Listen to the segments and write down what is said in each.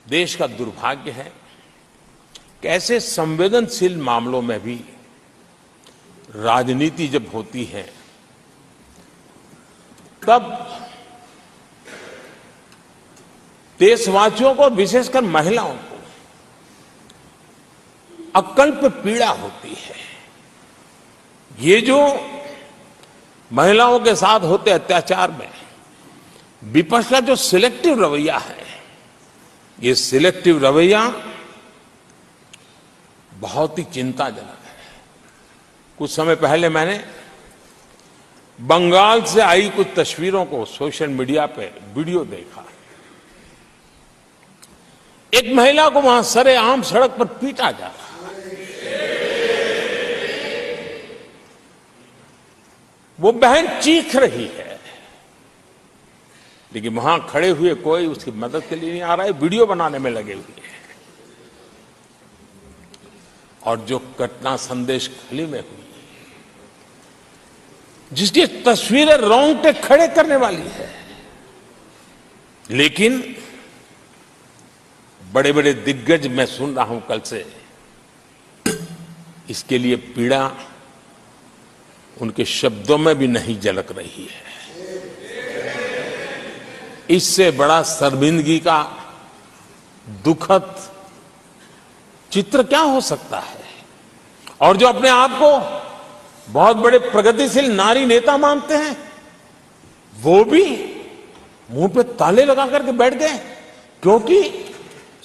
देश का दुर्भाग्य है कि ऐसे संवेदनशील मामलों में भी राजनीति जब होती है तब देशवासियों को, विशेषकर महिलाओं को अकल्प पीड़ा होती है। ये जो महिलाओं के साथ होते अत्याचार में विपक्ष का जो सिलेक्टिव रवैया है, ये सिलेक्टिव रवैया बहुत ही चिंताजनक है। कुछ समय पहले मैंने बंगाल से आई कुछ तस्वीरों को सोशल मीडिया पे वीडियो देखा। एक महिला को वहां सरेआम सड़क पर पीटा जा रहा। वो बहन चीख रही है, लेकिन वहां खड़े हुए कोई उसकी मदद के लिए नहीं आ रहा है, वीडियो बनाने में लगे हुए हैं। और जो घटना संदेश खाली में हुई, जिसकी तस्वीरें रोंगटे खड़े करने वाली है, लेकिन बड़े बड़े दिग्गज, मैं सुन रहा हूं कल से, इसके लिए पीड़ा उनके शब्दों में भी नहीं झलक रही है। इससे बड़ा शर्मिंदगी का दुखद चित्र क्या हो सकता है? और जो अपने आप को बहुत बड़े प्रगतिशील नारी नेता मानते हैं, वो भी मुंह पे ताले लगा करके बैठ गए, क्योंकि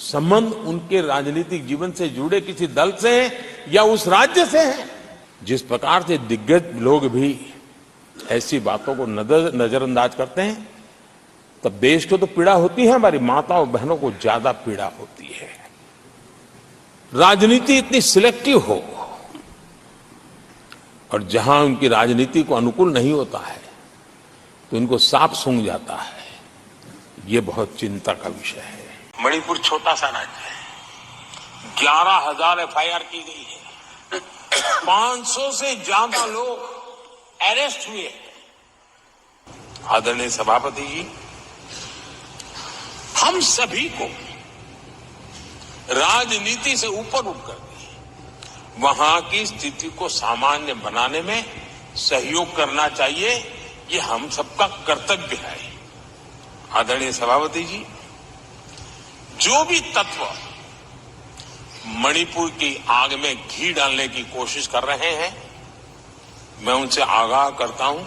संबंध उनके राजनीतिक जीवन से जुड़े किसी दल से है या उस राज्य से है। जिस प्रकार से दिग्गज लोग भी ऐसी बातों को नजरअंदाज करते हैं, तब देश को तो पीड़ा होती है, हमारी माताओं बहनों को ज्यादा पीड़ा होती है। राजनीति इतनी सिलेक्टिव हो और जहां उनकी राजनीति को अनुकूल नहीं होता है तो इनको सांप सूंघ जाता है। ये बहुत चिंता का विषय है। मणिपुर छोटा सा राज्य है, 11,000 एफआईआर की गई है, 500 से ज्यादा लोग अरेस्ट हुए हैं। आदरणीय सभापति जी, हम सभी को राजनीति से ऊपर उठकर वहां की स्थिति को सामान्य बनाने में सहयोग करना चाहिए। ये हम सबका कर्तव्य है। आदरणीय सभापति जी, जो भी तत्व मणिपुर की आग में घी डालने की कोशिश कर रहे हैं, मैं उनसे आगाह करता हूं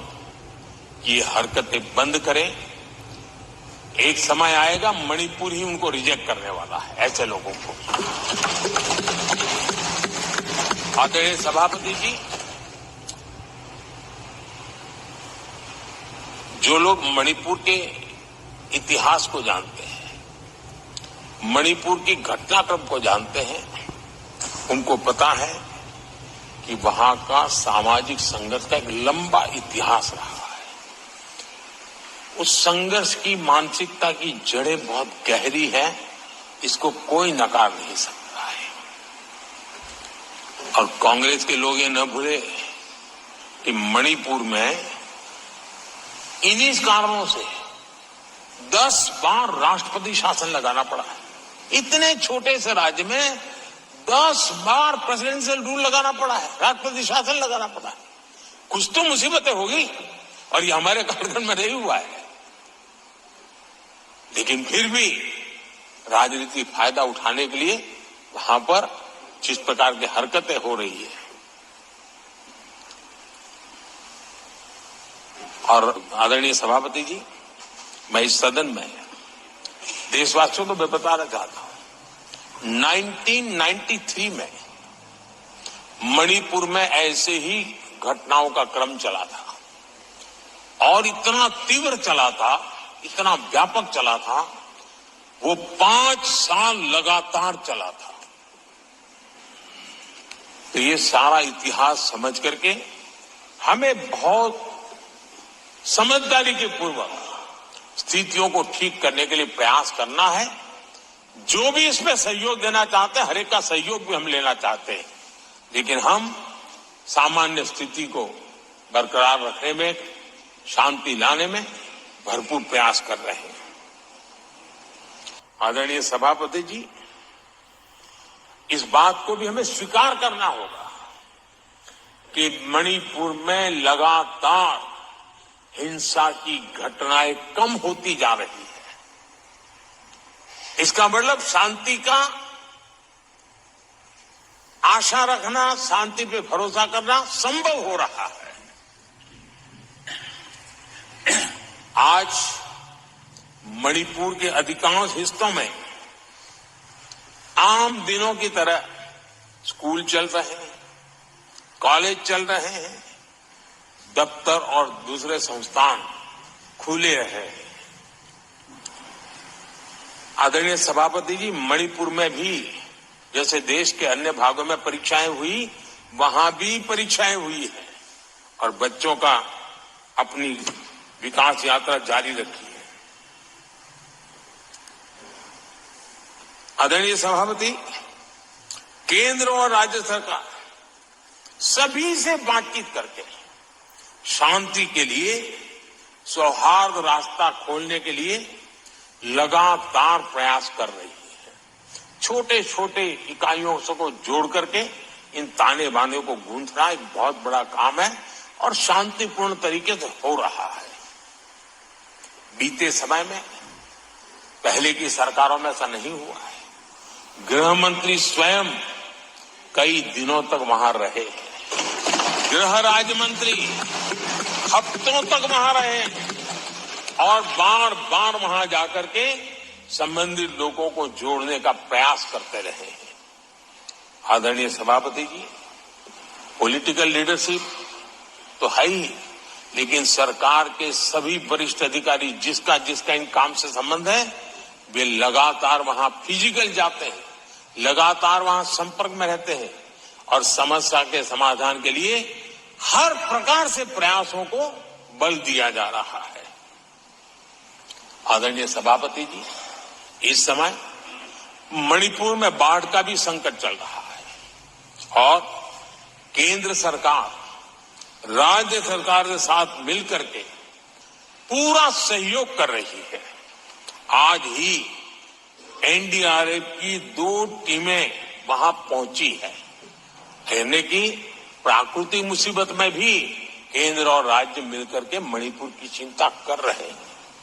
कि ये हरकतें बंद करें। एक समय आएगा मणिपुर ही उनको रिजेक्ट करने वाला है, ऐसे लोगों को। आदरणीय सभापति जी, जो लोग मणिपुर के इतिहास को जानते हैं, मणिपुर की घटनाक्रम को जानते हैं, उनको पता है कि वहां का सामाजिक संघर्ष का एक लंबा इतिहास रहा है। उस संघर्ष की मानसिकता की जड़ें बहुत गहरी हैं, इसको कोई नकार नहीं सकता है। और कांग्रेस के लोग ये न भूले कि मणिपुर में इन्हीं कारणों से 10 बार राष्ट्रपति शासन लगाना पड़ा है। इतने छोटे से राज्य में 10 बार प्रेसिडेंशियल रूल लगाना पड़ा है, राष्ट्रपति शासन लगाना पड़ा है। कुछ तो मुसीबतें होगी, और ये हमारे कार्यक्रम में नहीं हुआ है। लेकिन फिर भी राजनीतिक फायदा उठाने के लिए वहां पर जिस प्रकार की हरकतें हो रही है, और आदरणीय सभापति जी, मैं इस सदन में देशवासियों को मैं बताना चाहता हूं, 1993 में मणिपुर में ऐसे ही घटनाओं का क्रम चला था, और इतना तीव्र चला था, इतना व्यापक चला था, वो 5 साल लगातार चला था। तो ये सारा इतिहास समझ करके हमें बहुत समझदारी के पूर्वक स्थितियों को ठीक करने के लिए प्रयास करना है। जो भी इसमें सहयोग देना चाहते हैं, हर एक का सहयोग भी हम लेना चाहते हैं, लेकिन हम सामान्य स्थिति को बरकरार रखने में, शांति लाने में भरपूर प्रयास कर रहे हैं। आदरणीय सभापति जी, इस बात को भी हमें स्वीकार करना होगा कि मणिपुर में लगातार हिंसा की घटनाएं कम होती जा रही है। इसका मतलब शांति का आशा रखना, शांति पे भरोसा करना संभव हो रहा है। आज मणिपुर के अधिकांश हिस्सों में आम दिनों की तरह स्कूल चल रहे हैं, कॉलेज चल रहे हैं, दफ्तर और दूसरे संस्थान खुले हैं। आदरणीय सभापति जी, मणिपुर में भी जैसे देश के अन्य भागों में परीक्षाएं हुई, वहां भी परीक्षाएं हुई है और बच्चों का अपनी विकास यात्रा जारी रखी है। आदरणीय सभापति, केंद्र और राज्य सरकार सभी से बातचीत करके शांति के लिए, सौहार्द रास्ता खोलने के लिए लगातार प्रयास कर रही है। छोटे छोटे इकाइयों को जोड़ करके इन ताने बाने को गूंथना एक बहुत बड़ा काम है और शांतिपूर्ण तरीके से हो रहा है। बीते समय में पहले की सरकारों में ऐसा नहीं हुआ है। गृह मंत्री स्वयं कई दिनों तक वहां रहे, गृह राज्य मंत्री हफ्तों तक वहां रहे और बार बार वहां जाकर के संबंधित लोगों को जोड़ने का प्रयास करते रहे। आदरणीय सभापति जी, पॉलिटिकल लीडरशिप तो है ही, लेकिन सरकार के सभी वरिष्ठ अधिकारी जिसका जिसका इन काम से संबंध है, वे लगातार वहां फिजिकल जाते हैं, लगातार वहां संपर्क में रहते हैं और समस्या के समाधान के लिए हर प्रकार से प्रयासों को बल दिया जा रहा है। आदरणीय सभापति जी, इस समय मणिपुर में बाढ़ का भी संकट चल रहा है और केंद्र सरकार राज्य सरकार के साथ मिलकर के पूरा सहयोग कर रही है। आज ही एनडीआरएफ की 2 टीमें वहां पहुंची है, यानी कि प्राकृतिक मुसीबत में भी केंद्र और राज्य मिलकर के मणिपुर की चिंता कर रहे हैं।